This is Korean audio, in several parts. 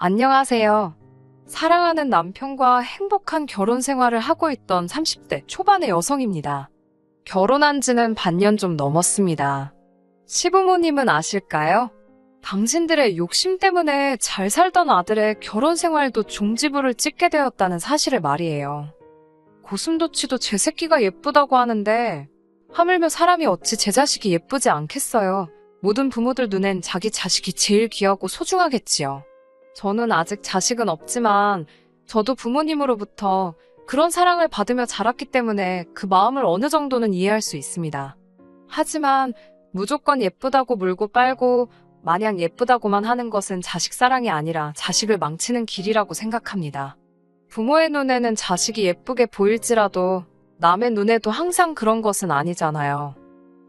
안녕하세요. 사랑하는 남편과 행복한 결혼 생활을 하고 있던 30대 초반의 여성입니다. 결혼한 지는 반년 좀 넘었습니다. 시부모님은 아실까요? 당신들의 욕심 때문에 잘 살던 아들의 결혼 생활도 종지부를 찍게 되었다는 사실을 말이에요. 고슴도치도 제 새끼가 예쁘다고 하는데 하물며 사람이 어찌 제 자식이 예쁘지 않겠어요. 모든 부모들 눈엔 자기 자식이 제일 귀하고 소중하겠지요. 저는 아직 자식은 없지만 저도 부모님으로부터 그런 사랑을 받으며 자랐기 때문에 그 마음을 어느 정도는 이해할 수 있습니다. 하지만 무조건 예쁘다고 물고 빨고 마냥 예쁘다고만 하는 것은 자식 사랑이 아니라 자식을 망치는 길이라고 생각합니다. 부모의 눈에는 자식이 예쁘게 보일지라도 남의 눈에도 항상 그런 것은 아니잖아요.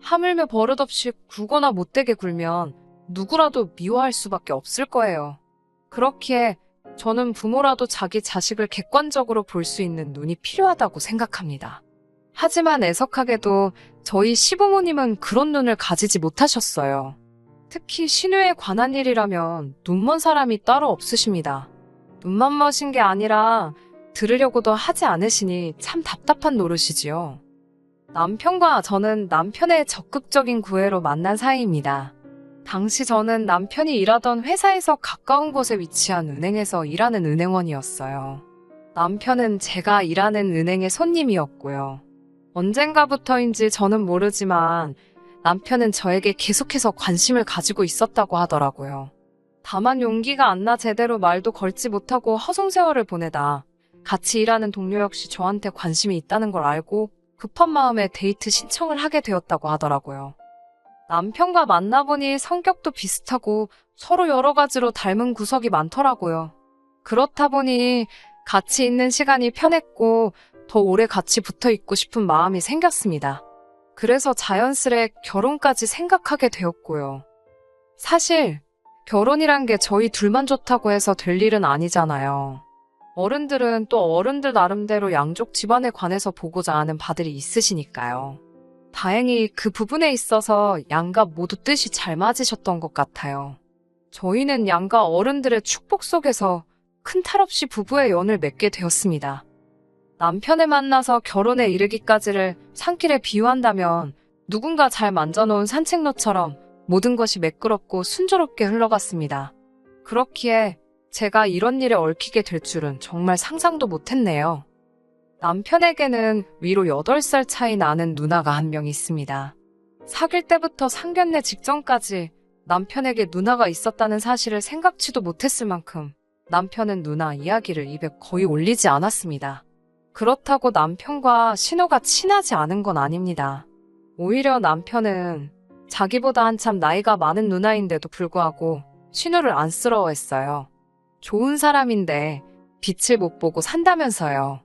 하물며 버릇없이 굴거나 못되게 굴면 누구라도 미워할 수밖에 없을 거예요. 그렇기에 저는 부모라도 자기 자식을 객관적으로 볼 수 있는 눈이 필요하다고 생각합니다. 하지만 애석하게도 저희 시부모님은 그런 눈을 가지지 못하셨어요. 특히 신우에 관한 일이라면 눈먼 사람이 따로 없으십니다. 눈만 머신 게 아니라 들으려고도 하지 않으시니 참 답답한 노릇이지요. 남편과 저는 남편의 적극적인 구애로 만난 사이입니다. 당시 저는 남편이 일하던 회사에서 가까운 곳에 위치한 은행에서 일하는 은행원이었어요. 남편은 제가 일하는 은행의 손님이었고요. 언젠가부터인지 저는 모르지만 남편은 저에게 계속해서 관심을 가지고 있었다고 하더라고요. 다만 용기가 안 나 제대로 말도 걸지 못하고 허송세월을 보내다 같이 일하는 동료 역시 저한테 관심이 있다는 걸 알고 급한 마음에 데이트 신청을 하게 되었다고 하더라고요. 남편과 만나보니 성격도 비슷하고 서로 여러 가지로 닮은 구석이 많더라고요. 그렇다 보니 같이 있는 시간이 편했고 더 오래 같이 붙어 있고 싶은 마음이 생겼습니다. 그래서 자연스레 결혼까지 생각하게 되었고요. 사실 결혼이란 게 저희 둘만 좋다고 해서 될 일은 아니잖아요. 어른들은 또 어른들 나름대로 양쪽 집안에 관해서 보고자 하는 바들이 있으시니까요. 다행히 그 부분에 있어서 양가 모두 뜻이 잘 맞으셨던 것 같아요. 저희는 양가 어른들의 축복 속에서 큰 탈 없이 부부의 연을 맺게 되었습니다. 남편을 만나서 결혼에 이르기까지를 산길에 비유한다면 누군가 잘 만져놓은 산책로처럼 모든 것이 매끄럽고 순조롭게 흘러갔습니다. 그렇기에 제가 이런 일에 얽히게 될 줄은 정말 상상도 못했네요. 남편에게는 위로 8살 차이 나는 누나가 한 명 있습니다. 사귈 때부터 상견례 직전까지 남편에게 누나가 있었다는 사실을 생각지도 못했을 만큼 남편은 누나 이야기를 입에 거의 올리지 않았습니다. 그렇다고 남편과 신우가 친하지 않은 건 아닙니다. 오히려 남편은 자기보다 한참 나이가 많은 누나인데도 불구하고 신우를 안쓰러워했어요. 좋은 사람인데 빛을 못 보고 산다면서요.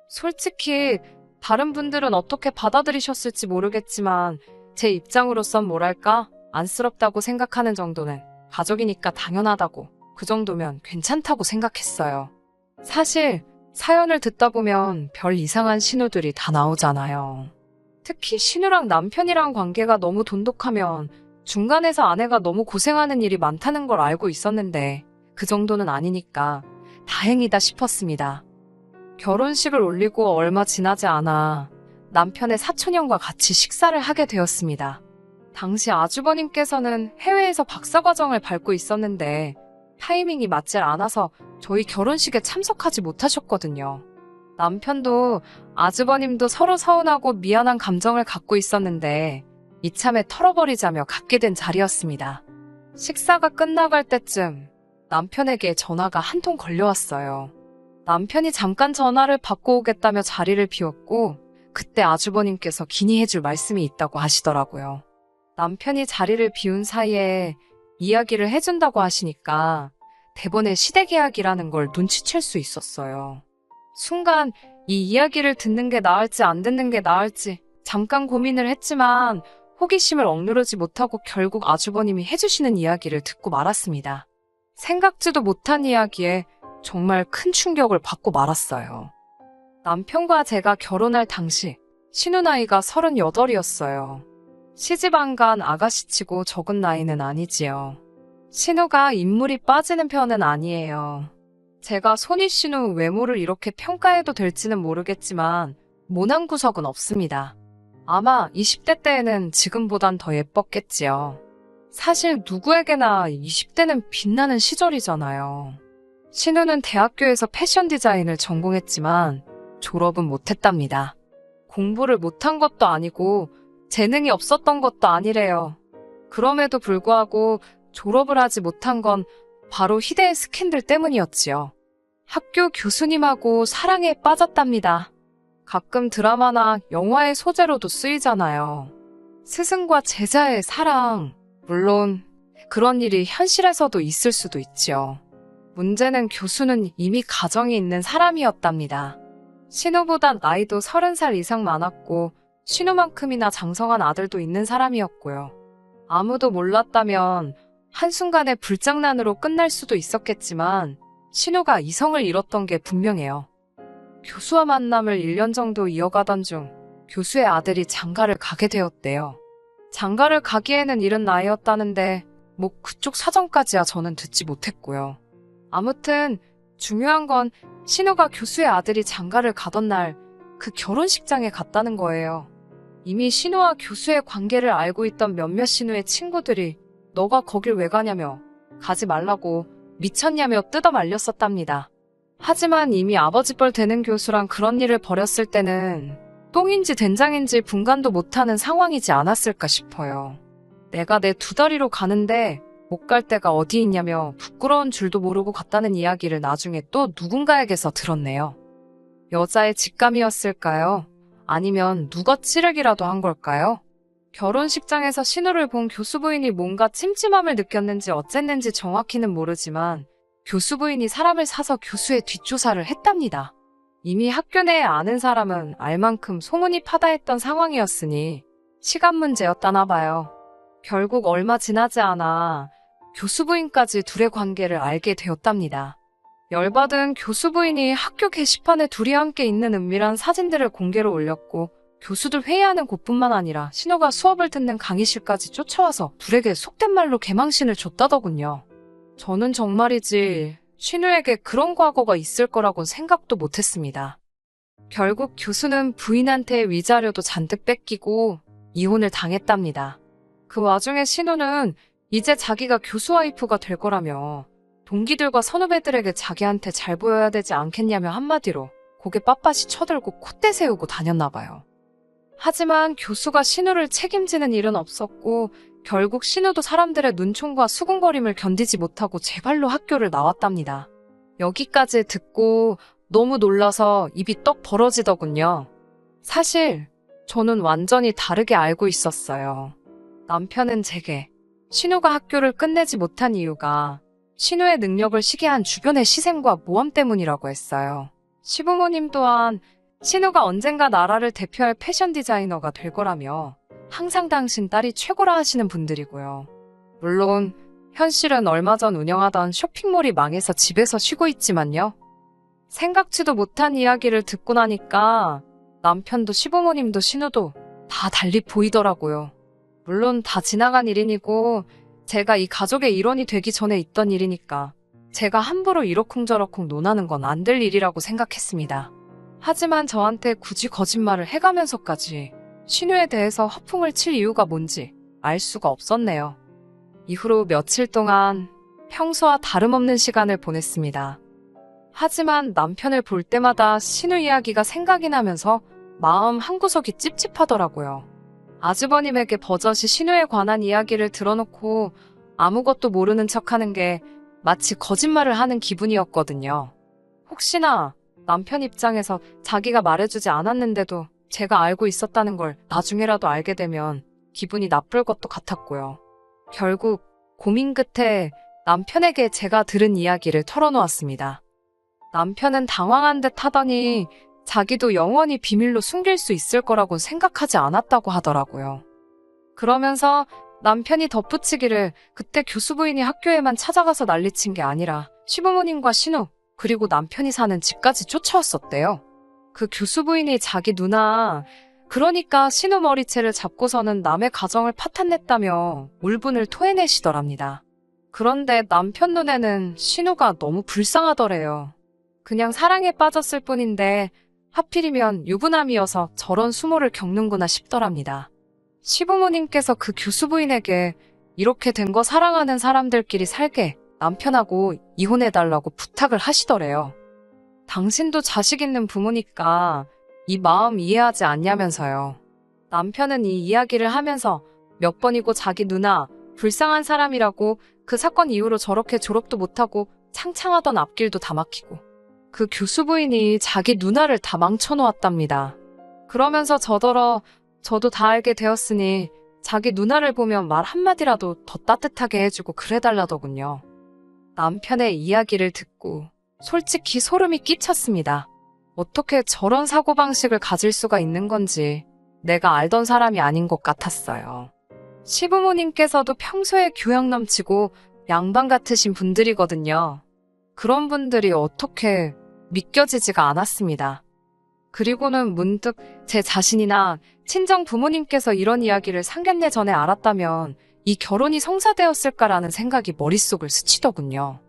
솔직히 다른 분들은 어떻게 받아들이셨을지 모르겠지만 제 입장으로선 뭐랄까 안쓰럽다고 생각하는 정도는 가족이니까 당연하다고 그 정도면 괜찮다고 생각했어요. 사실 사연을 듣다 보면 별 이상한 신호들이 다 나오잖아요. 특히 신우랑 남편이랑 관계가 너무 돈독하면 중간에서 아내가 너무 고생하는 일이 많다는 걸 알고 있었는데 그 정도는 아니니까 다행이다 싶었습니다. 결혼식을 올리고 얼마 지나지 않아 남편의 사촌형과 같이 식사를 하게 되었습니다. 당시 아주버님께서는 해외에서 박사과정을 밟고 있었는데 타이밍이 맞질 않아서 저희 결혼식에 참석하지 못하셨거든요. 남편도 아주버님도 서로 서운하고 미안한 감정을 갖고 있었는데 이참에 털어버리자며 갖게 된 자리였습니다. 식사가 끝나갈 때쯤 남편에게 전화가 한 통 걸려왔어요. 남편이 잠깐 전화를 받고 오겠다며 자리를 비웠고 그때 아주버님께서 기니해줄 말씀이 있다고 하시더라고요. 남편이 자리를 비운 사이에 이야기를 해준다고 하시니까 대본에 시댁이야기라는 걸 눈치챌 수 있었어요. 순간 이 이야기를 듣는 게 나을지 안 듣는 게 나을지 잠깐 고민을 했지만 호기심을 억누르지 못하고 결국 아주버님이 해주시는 이야기를 듣고 말았습니다. 생각지도 못한 이야기에 정말 큰 충격을 받고 말았어요. 남편과 제가 결혼할 당시 신우 나이가 38이었어요. 시집 안 간 아가씨치고 적은 나이는 아니지요. 신우가 인물이 빠지는 편은 아니에요. 제가 손희 신우 외모를 이렇게 평가해도 될지는 모르겠지만 모난 구석은 없습니다. 아마 20대 때에는 지금보단 더 예뻤겠지요. 사실 누구에게나 20대는 빛나는 시절이잖아요. 신우는 대학교에서 패션 디자인을 전공했지만 졸업은 못했답니다. 공부를 못한 것도 아니고 재능이 없었던 것도 아니래요. 그럼에도 불구하고 졸업을 하지 못한 건 바로 희대의 스캔들 때문이었지요. 학교 교수님하고 사랑에 빠졌답니다. 가끔 드라마나 영화의 소재로도 쓰이잖아요. 스승과 제자의 사랑. 물론 그런 일이 현실에서도 있을 수도 있지요. 문제는 교수는 이미 가정이 있는 사람이었답니다. 신우보다 나이도 30살 이상 많았고 신우만큼이나 장성한 아들도 있는 사람이었고요. 아무도 몰랐다면 한순간에 불장난으로 끝날 수도 있었겠지만 신우가 이성을 잃었던 게 분명해요. 교수와 만남을 1년 정도 이어가던 중 교수의 아들이 장가를 가게 되었대요. 장가를 가기에는 이른 나이였다는데 뭐 그쪽 사정까지야 저는 듣지 못했고요. 아무튼 중요한 건 신우가 교수의 아들이 장가를 가던 날 그 결혼식장에 갔다는 거예요. 이미 신우와 교수의 관계를 알고 있던 몇몇 신우의 친구들이 너가 거길 왜 가냐며 가지 말라고 미쳤냐며 뜯어 말렸었답니다. 하지만 이미 아버지 뻘 되는 교수랑 그런 일을 벌였을 때는 똥인지 된장인지 분간도 못하는 상황이지 않았을까 싶어요. 내가 내 두 다리로 가는데 못 갈 데가 어디 있냐며 부끄러운 줄도 모르고 갔다는 이야기를 나중에 또 누군가에게서 들었네요. 여자의 직감이었을까요? 아니면 누가 찌르기라도 한 걸까요? 결혼식장에서 신우를 본 교수 부인이 뭔가 찜찜함을 느꼈는지 어쨌는지 정확히는 모르지만 교수 부인이 사람을 사서 교수의 뒷조사를 했답니다. 이미 학교 내에 아는 사람은 알 만큼 소문이 파다했던 상황이었으니 시간 문제였다나 봐요. 결국 얼마 지나지 않아 교수 부인까지 둘의 관계를 알게 되었답니다. 열받은 교수 부인이 학교 게시판에 둘이 함께 있는 은밀한 사진들을 공개로 올렸고 교수들 회의하는 곳뿐만 아니라 신우가 수업을 듣는 강의실까지 쫓아와서 둘에게 속된 말로 개망신을 줬다더군요. 저는 정말이지 신우에게 그런 과거가 있을 거라곤 생각도 못했습니다. 결국 교수는 부인한테 위자료도 잔뜩 뺏기고 이혼을 당했답니다. 그 와중에 신우는 이제 자기가 교수 와이프가 될 거라며 동기들과 선후배들에게 자기한테 잘 보여야 되지 않겠냐며 한마디로 고개 빳빳이 쳐들고 콧대 세우고 다녔나 봐요. 하지만 교수가 신우를 책임지는 일은 없었고 결국 신우도 사람들의 눈총과 수군거림을 견디지 못하고 제 발로 학교를 나왔답니다. 여기까지 듣고 너무 놀라서 입이 떡 벌어지더군요. 사실 저는 완전히 다르게 알고 있었어요. 남편은 제게 신우가 학교를 끝내지 못한 이유가 신우의 능력을 시기한 주변의 시샘과 모함 때문이라고 했어요. 시부모님 또한 신우가 언젠가 나라를 대표할 패션 디자이너가 될 거라며 항상 당신 딸이 최고라 하시는 분들이고요. 물론 현실은 얼마 전 운영하던 쇼핑몰이 망해서 집에서 쉬고 있지만요. 생각지도 못한 이야기를 듣고 나니까 남편도 시부모님도 신우도 다 달리 보이더라고요. 물론 다 지나간 일이고 제가 이 가족의 일원이 되기 전에 있던 일이니까 제가 함부로 이러쿵저러쿵 논하는 건 안 될 일이라고 생각했습니다. 하지만 저한테 굳이 거짓말을 해가면서까지 신우에 대해서 허풍을 칠 이유가 뭔지 알 수가 없었네요. 이후로 며칠 동안 평소와 다름없는 시간을 보냈습니다. 하지만 남편을 볼 때마다 신우 이야기가 생각이 나면서 마음 한구석이 찝찝하더라고요. 아주버님에게 버젓이 신우에 관한 이야기를 들어놓고 아무것도 모르는 척하는 게 마치 거짓말을 하는 기분이었거든요. 혹시나 남편 입장에서 자기가 말해주지 않았는데도 제가 알고 있었다는 걸 나중에라도 알게 되면 기분이 나쁠 것도 같았고요. 결국 고민 끝에 남편에게 제가 들은 이야기를 털어놓았습니다. 남편은 당황한 듯 하더니 자기도 영원히 비밀로 숨길 수 있을 거라고 생각하지 않았다고 하더라고요. 그러면서 남편이 덧붙이기를 그때 교수 부인이 학교에만 찾아가서 난리친 게 아니라 시부모님과 신우 그리고 남편이 사는 집까지 쫓아왔었대요. 그 교수 부인이 자기 누나 그러니까 신우 머리채를 잡고서는 남의 가정을 파탄냈다며 울분을 토해내시더랍니다. 그런데 남편 눈에는 신우가 너무 불쌍하더래요. 그냥 사랑에 빠졌을 뿐인데 하필이면 유부남이어서 저런 수모를 겪는구나 싶더랍니다. 시부모님께서 그 교수 부인에게 이렇게 된 거 사랑하는 사람들끼리 살게 남편하고 이혼해달라고 부탁을 하시더래요. 당신도 자식 있는 부모니까 이 마음 이해하지 않냐면서요. 남편은 이 이야기를 하면서 몇 번이고 자기 누나 불쌍한 사람이라고 그 사건 이후로 저렇게 졸업도 못하고 창창하던 앞길도 다 막히고 그 교수 부인이 자기 누나를 다 망쳐놓았답니다. 그러면서 저도 다 알게 되었으니 자기 누나를 보면 말 한마디라도 더 따뜻하게 해주고 그래달라더군요. 남편의 이야기를 듣고 솔직히 소름이 끼쳤습니다. 어떻게 저런 사고방식을 가질 수가 있는 건지 내가 알던 사람이 아닌 것 같았어요. 시부모님께서도 평소에 교양 넘치고 양반 같으신 분들이거든요. 그런 분들이 어떻게 믿겨지지가 않았습니다. 그리고는 문득 제 자신이나 친정 부모님께서 이런 이야기를 상견례 전에 알았다면 이 결혼이 성사되었을까라는 생각이 머릿속을 스치더군요.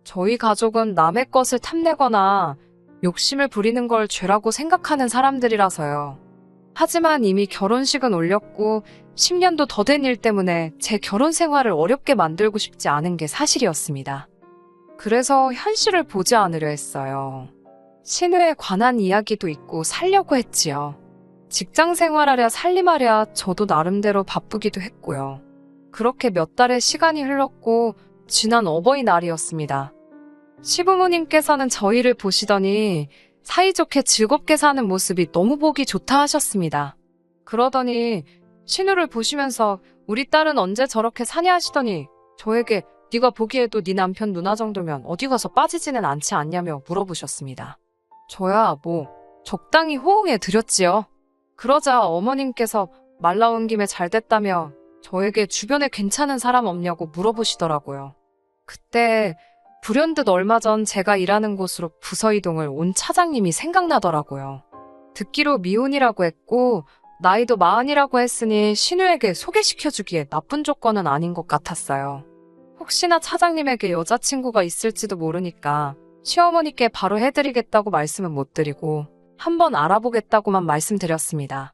저희 가족은 남의 것을 탐내거나 욕심을 부리는 걸 죄라고 생각하는 사람들이라서요. 하지만 이미 결혼식은 올렸고 10년도 더 된 일 때문에 제 결혼 생활을 어렵게 만들고 싶지 않은 게 사실이었습니다. 그래서 현실을 보지 않으려 했어요. 신우에 관한 이야기도 있고 살려고 했지요. 직장 생활하랴 살림하랴 저도 나름대로 바쁘기도 했고요. 그렇게 몇 달의 시간이 흘렀고 지난 어버이날이었습니다. 시부모님께서는 저희를 보시더니 사이좋게 즐겁게 사는 모습이 너무 보기 좋다 하셨습니다. 그러더니 신우를 보시면서 우리 딸은 언제 저렇게 사냐 하시더니 저에게 네가 보기에도 네 남편 누나 정도면 어디 가서 빠지지는 않지 않냐며 물어보셨습니다. 저야 적당히 호응해 드렸지요. 그러자 어머님께서 말 나온 김에 잘 됐다며 저에게 주변에 괜찮은 사람 없냐고 물어보시더라고요. 그때 불현듯 얼마 전 제가 일하는 곳으로 부서 이동을 온 차장님이 생각나더라고요. 듣기로 미혼이라고 했고 나이도 40이라고 했으니 신우에게 소개시켜주기에 나쁜 조건은 아닌 것 같았어요. 혹시나 차장님에게 여자친구가 있을지도 모르니까 시어머니께 바로 해드리겠다고 말씀은 못 드리고 한번 알아보겠다고만 말씀드렸습니다.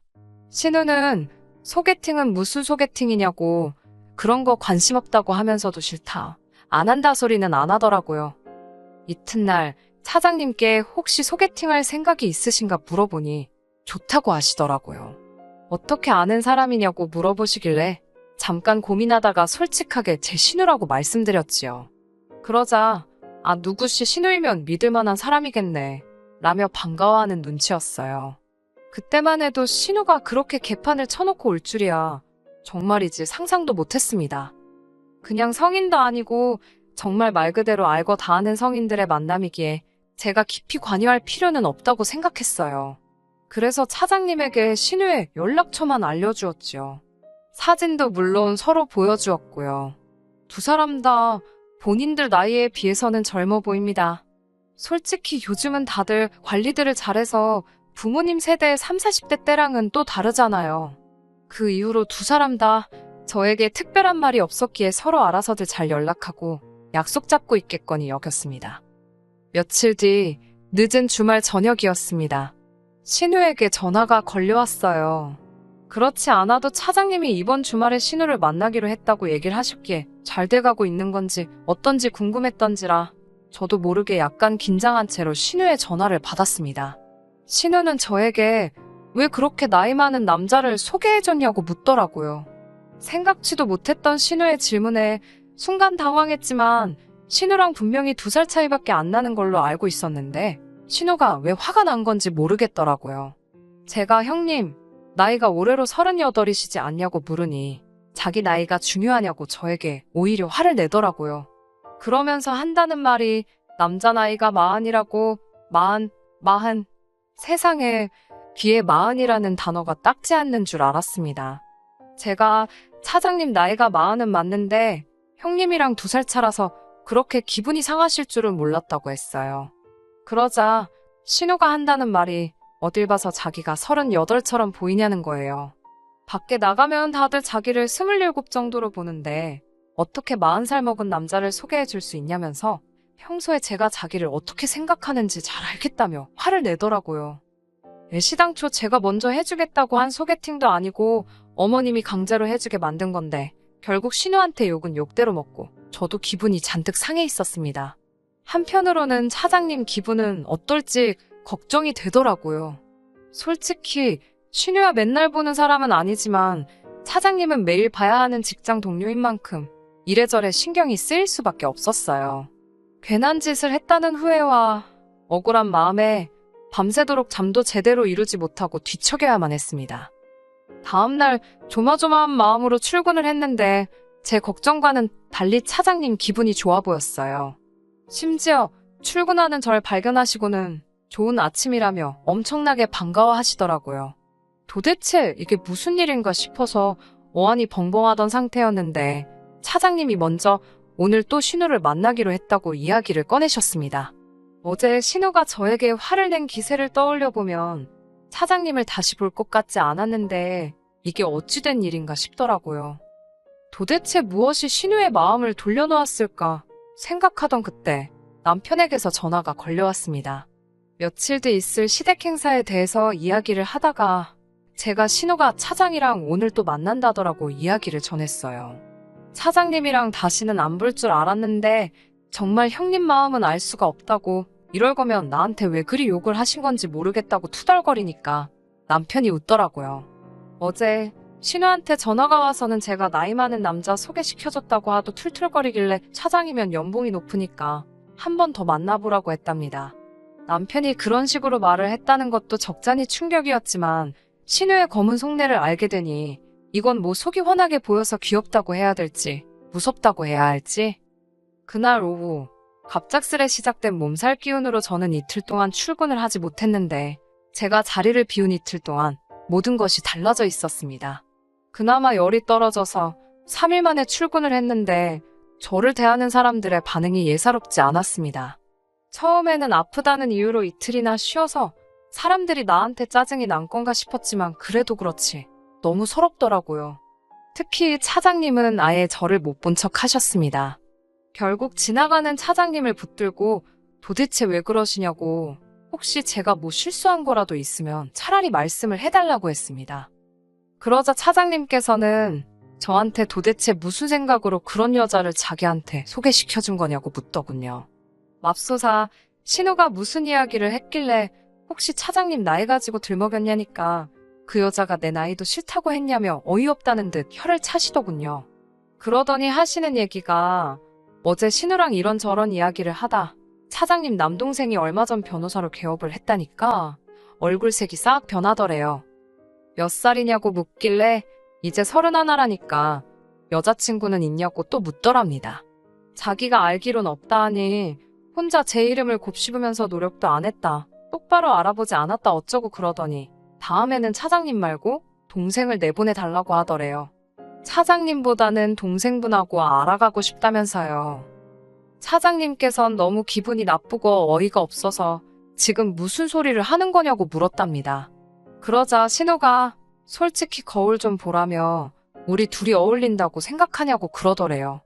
신우는 소개팅은 무슨 소개팅이냐고 그런 거 관심 없다고 하면서도 싫다, 안 한다 소리는 안 하더라고요. 이튿날 차장님께 혹시 소개팅할 생각이 있으신가 물어보니 좋다고 하시더라고요. 어떻게 아는 사람이냐고 물어보시길래 잠깐 고민하다가 솔직하게 제 신우라고 말씀드렸지요. 그러자 누구씨 신우이면 믿을 만한 사람이겠네 라며 반가워하는 눈치였어요. 그때만 해도 신우가 그렇게 개판을 쳐놓고 올 줄이야 정말이지 상상도 못했습니다. 그냥 성인도 아니고 정말 말 그대로 알고 다 아는 성인들의 만남이기에 제가 깊이 관여할 필요는 없다고 생각했어요. 그래서 차장님에게 신우의 연락처만 알려주었지요. 사진도 물론 서로 보여주었고요. 두 사람 다 본인들 나이에 비해서는 젊어 보입니다. 솔직히 요즘은 다들 관리들을 잘해서 부모님 세대의 30, 40대 때랑은 또 다르잖아요. 그 이후로 두 사람 다 저에게 특별한 말이 없었기에 서로 알아서들 잘 연락하고 약속 잡고 있겠거니 여겼습니다. 며칠 뒤 늦은 주말 저녁이었습니다. 신우에게 전화가 걸려왔어요. 그렇지 않아도 차장님이 이번 주말에 신우를 만나기로 했다고 얘기를 하셨기에 잘 돼가고 있는 건지 어떤지 궁금했던지라 저도 모르게 약간 긴장한 채로 신우의 전화를 받았습니다. 신우는 저에게 왜 그렇게 나이 많은 남자를 소개해줬냐고 묻더라고요. 생각지도 못했던 신우의 질문에 순간 당황했지만 신우랑 분명히 2살 차이밖에 안 나는 걸로 알고 있었는데 신우가 왜 화가 난 건지 모르겠더라고요. 제가 형님, 나이가 올해로 38이시지 않냐고 물으니 자기 나이가 중요하냐고 저에게 오히려 화를 내더라고요. 그러면서 한다는 말이 남자 나이가 40이라고 마흔. 세상에 귀에 40이라는 단어가 닦지 않는 줄 알았습니다. 제가 차장님 나이가 40은 맞는데 형님이랑 2살 차라서 그렇게 기분이 상하실 줄은 몰랐다고 했어요. 그러자 신우가 한다는 말이 어딜 봐서 자기가 38처럼 보이냐는 거예요. 밖에 나가면 다들 자기를 27 정도로 보는데 어떻게 40살 먹은 남자를 소개해 줄 수 있냐면서 평소에 제가 자기를 어떻게 생각하는지 잘 알겠다며 화를 내더라고요. 애시당초 제가 먼저 해주겠다고 한 소개팅도 아니고 어머님이 강제로 해주게 만든 건데 결국 신우한테 욕은 욕대로 먹고 저도 기분이 잔뜩 상해 있었습니다. 한편으로는 차장님 기분은 어떨지 걱정이 되더라고요. 솔직히 신우야 맨날 보는 사람은 아니지만 차장님은 매일 봐야 하는 직장 동료인 만큼 이래저래 신경이 쓰일 수밖에 없었어요. 괜한 짓을 했다는 후회와 억울한 마음에 밤새도록 잠도 제대로 이루지 못하고 뒤척여야만 했습니다. 다음날 조마조마한 마음으로 출근을 했는데 제 걱정과는 달리 차장님 기분이 좋아 보였어요. 심지어 출근하는 절 발견하시고는 좋은 아침이라며 엄청나게 반가워하시더라고요. 도대체 이게 무슨 일인가 싶어서 어안이 벙벙하던 상태였는데 차장님이 먼저 오늘 또 신우를 만나기로 했다고 이야기를 꺼내셨습니다. 어제 신우가 저에게 화를 낸 기세를 떠올려보면 차장님을 다시 볼 것 같지 않았는데 이게 어찌된 일인가 싶더라고요. 도대체 무엇이 신우의 마음을 돌려놓았을까 생각하던 그때 남편에게서 전화가 걸려왔습니다. 며칠 뒤 있을 시댁 행사에 대해서 이야기를 하다가 제가 신우가 차장이랑 오늘 또 만난다더라고 이야기를 전했어요. 차장님이랑 다시는 안 볼 줄 알았는데 정말 형님 마음은 알 수가 없다고 이럴 거면 나한테 왜 그리 욕을 하신 건지 모르겠다고 투덜거리니까 남편이 웃더라고요. 어제 신우한테 전화가 와서는 제가 나이 많은 남자 소개시켜줬다고 하도 툴툴거리길래 차장이면 연봉이 높으니까 한 번 더 만나보라고 했답니다. 남편이 그런 식으로 말을 했다는 것도 적잖이 충격이었지만 신우의 검은 속내를 알게 되니 이건 뭐 속이 훤하게 보여서 귀엽다고 해야 될지 무섭다고 해야 할지. 그날 오후 갑작스레 시작된 몸살 기운으로 저는 이틀 동안 출근을 하지 못했는데 제가 자리를 비운 이틀 동안 모든 것이 달라져 있었습니다. 그나마 열이 떨어져서 3일 만에 출근을 했는데 저를 대하는 사람들의 반응이 예사롭지 않았습니다. 처음에는 아프다는 이유로 이틀이나 쉬어서 사람들이 나한테 짜증이 난 건가 싶었지만 그래도 그렇지 너무 서럽더라고요. 특히 차장님은 아예 저를 못 본 척 하셨습니다. 결국 지나가는 차장님을 붙들고 도대체 왜 그러시냐고 혹시 제가 뭐 실수한 거라도 있으면 차라리 말씀을 해달라고 했습니다. 그러자 차장님께서는 저한테 도대체 무슨 생각으로 그런 여자를 자기한테 소개시켜준 거냐고 묻더군요. 맙소사 신우가 무슨 이야기를 했길래 혹시 차장님 나이 가지고 들먹였냐니까 그 여자가 내 나이도 싫다고 했냐며 어이없다는 듯 혀를 차시더군요. 그러더니 하시는 얘기가 어제 신우랑 이런저런 이야기를 하다 차장님 남동생이 얼마 전 변호사로 개업을 했다니까 얼굴색이 싹 변하더래요. 몇 살이냐고 묻길래 이제 31라니까 여자친구는 있냐고 또 묻더랍니다. 자기가 알기론 없다 하니 혼자 제 이름을 곱씹으면서 노력도 안 했다. 똑바로 알아보지 않았다 어쩌고 그러더니 다음에는 차장님 말고 동생을 내보내달라고 하더래요. 차장님보다는 동생분하고 알아가고 싶다면서요. 차장님께선 너무 기분이 나쁘고 어이가 없어서 지금 무슨 소리를 하는 거냐고 물었답니다. 그러자 신우가 솔직히 거울 좀 보라며 우리 둘이 어울린다고 생각하냐고 그러더래요.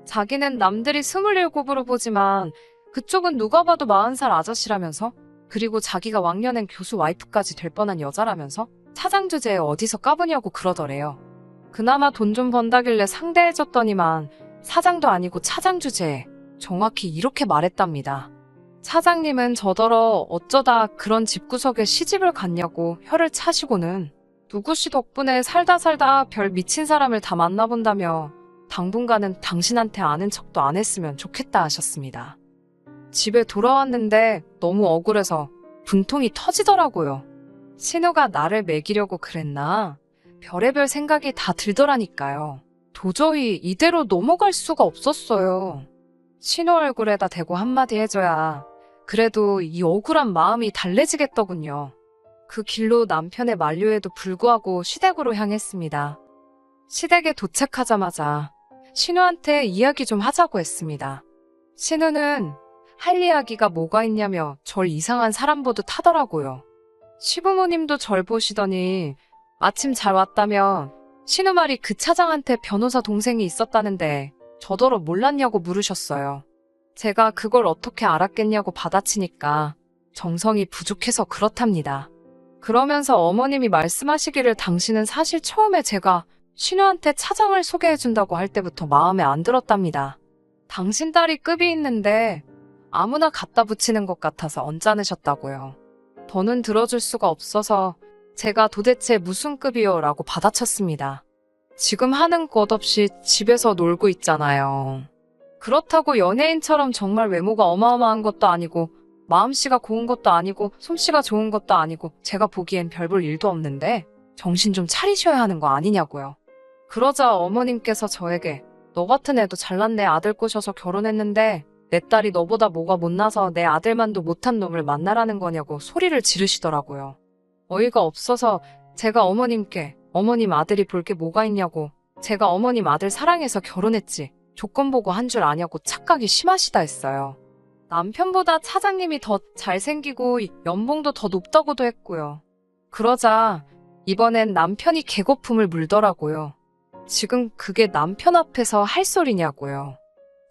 자기는 남들이 27으로 보지만 그쪽은 누가 봐도 40살 아저씨라면서 그리고 자기가 왕년엔 교수 와이프까지 될 뻔한 여자라면서 차장 주제에 어디서 까부냐고 그러더래요. 그나마 돈 좀 번다길래 상대해줬더니만 사장도 아니고 차장 주제에 정확히 이렇게 말했답니다. 차장님은 저더러 어쩌다 그런 집구석에 시집을 갔냐고 혀를 차시고는 누구씨 덕분에 살다 별 미친 사람을 다 만나본다며 당분간은 당신한테 아는 척도 안 했으면 좋겠다 하셨습니다. 집에 돌아왔는데 너무 억울해서 분통이 터지더라고요. 신우가 나를 먹이려고 그랬나? 별의별 생각이 다 들더라니까요. 도저히 이대로 넘어갈 수가 없었어요. 신우 얼굴에다 대고 한마디 해줘야 그래도 이 억울한 마음이 달래지겠더군요. 그 길로 남편의 만류에도 불구하고 시댁으로 향했습니다. 시댁에 도착하자마자 신우한테 이야기 좀 하자고 했습니다. 신우는 할 이야기가 뭐가 있냐며 절 이상한 사람 보듯 하더라고요. 시부모님도 절 보시더니 마침 잘 왔다면 신우 말이 그 차장한테 변호사 동생이 있었다는데 저더러 몰랐냐고 물으셨어요. 제가 그걸 어떻게 알았겠냐고 받아치니까 정성이 부족해서 그렇답니다. 그러면서 어머님이 말씀하시기를 당신은 사실 처음에 제가 신우한테 차장을 소개해준다고 할 때부터 마음에 안 들었답니다. 당신 딸이 급이 있는데 아무나 갖다 붙이는 것 같아서 언짢으셨다고요. 더는 들어줄 수가 없어서 제가 도대체 무슨 급이요? 라고 받아쳤습니다. 지금 하는 것 없이 집에서 놀고 있잖아요. 그렇다고 연예인처럼 정말 외모가 어마어마한 것도 아니고 마음씨가 고운 것도 아니고 솜씨가 좋은 것도 아니고 제가 보기엔 별 볼 일도 없는데 정신 좀 차리셔야 하는 거 아니냐고요. 그러자 어머님께서 저에게 너 같은 애도 잘난 내 아들 꼬셔서 결혼했는데 내 딸이 너보다 뭐가 못나서 내 아들만도 못한 놈을 만나라는 거냐고 소리를 지르시더라고요. 어이가 없어서 제가 어머님께 어머님 아들이 볼 게 뭐가 있냐고 제가 어머님 아들 사랑해서 결혼했지 조건 보고 한 줄 아냐고 착각이 심하시다 했어요. 남편보다 차장님이 더 잘생기고 연봉도 더 높다고도 했고요. 그러자 이번엔 남편이 개거품을 물더라고요. 지금 그게 남편 앞에서 할 소리냐고요.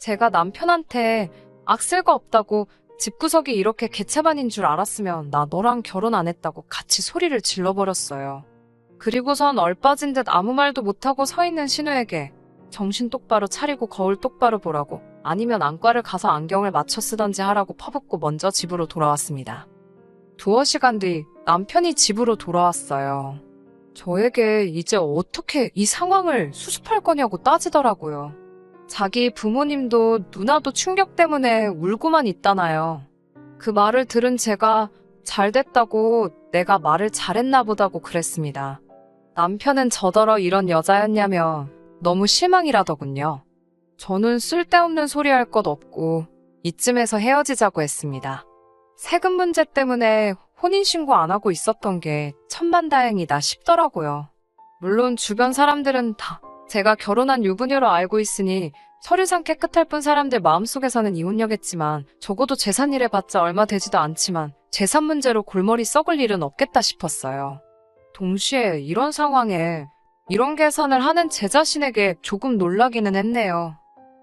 제가 남편한테 악쓸거 없다고 집구석이 이렇게 개차반인 줄 알았으면 나 너랑 결혼 안 했다고 같이 소리를 질러버렸어요. 그리고선 얼빠진 듯 아무 말도 못하고 서 있는 신우에게 정신 똑바로 차리고 거울 똑바로 보라고 아니면 안과를 가서 안경을 맞춰 쓰던지 하라고 퍼붓고 먼저 집으로 돌아왔습니다. 두어 시간 뒤 남편이 집으로 돌아왔어요. 저에게 이제 어떻게 이 상황을 수습할 거냐고 따지더라고요. 자기 부모님도 누나도 충격 때문에 울고만 있다나요. 그 말을 들은 제가 잘 됐다고 내가 말을 잘했나 보다고 그랬습니다. 남편은 저더러 이런 여자였냐며 너무 실망이라더군요. 저는 쓸데없는 소리 할 것 없고 이쯤에서 헤어지자고 했습니다. 세금 문제 때문에 혼인신고 안 하고 있었던 게 천만다행이다 싶더라고요. 물론 주변 사람들은 다 제가 결혼한 유부녀로 알고 있으니 서류상 깨끗할 뿐 사람들 마음속에서는 이혼녀겠지만 적어도 재산일 해봤자 얼마 되지도 않지만 재산 문제로 골머리 썩을 일은 없겠다 싶었어요. 동시에 이런 상황에 이런 계산을 하는 제 자신에게 조금 놀라기는 했네요.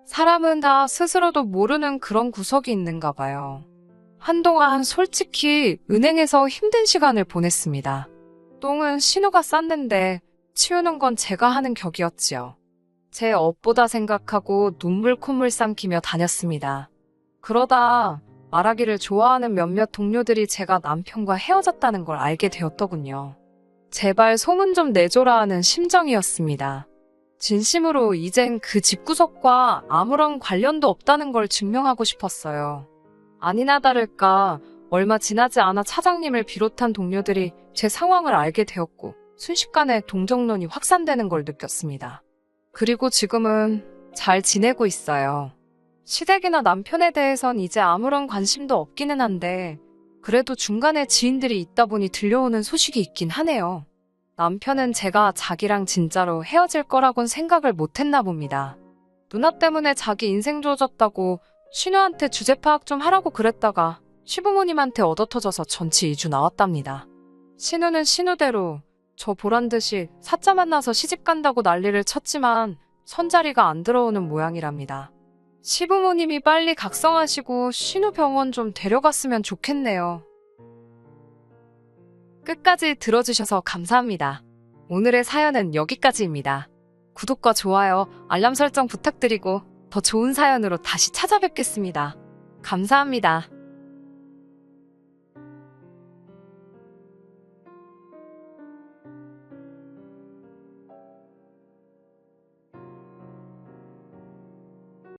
사람은 다 스스로도 모르는 그런 구석이 있는가 봐요. 한동안 솔직히 은행에서 힘든 시간을 보냈습니다. 똥은 신우가 쌌는데 치우는 건 제가 하는 격이었지요. 제 업보다 생각하고 눈물 콧물 삼키며 다녔습니다. 그러다 말하기를 좋아하는 몇몇 동료들이 제가 남편과 헤어졌다는 걸 알게 되었더군요. 제발 소문 좀 내줘라 하는 심정이었습니다. 진심으로 이젠 그 집구석과 아무런 관련도 없다는 걸 증명하고 싶었어요. 아니나 다를까 얼마 지나지 않아 차장님을 비롯한 동료들이 제 상황을 알게 되었고 순식간에 동정론이 확산되는 걸 느꼈습니다. 그리고 지금은 잘 지내고 있어요. 시댁이나 남편에 대해선 이제 아무런 관심도 없기는 한데 그래도 중간에 지인들이 있다 보니 들려오는 소식이 있긴 하네요. 남편은 제가 자기랑 진짜로 헤어질 거라곤 생각을 못했나 봅니다. 누나 때문에 자기 인생 좋아졌다고 신우한테 주제 파악 좀 하라고 그랬다가 시부모님한테 얻어터져서 전치 2주 나왔답니다. 신우는 신우대로 저 보란듯이 사짜 만나서 시집간다고 난리를 쳤지만 손자리가 안 들어오는 모양이랍니다. 시부모님이 빨리 각성하시고 신우 병원 좀 데려갔으면 좋겠네요. 끝까지 들어주셔서 감사합니다. 오늘의 사연은 여기까지입니다. 구독과 좋아요, 알람 설정 부탁드리고 더 좋은 사연으로 다시 찾아뵙겠습니다. 감사합니다.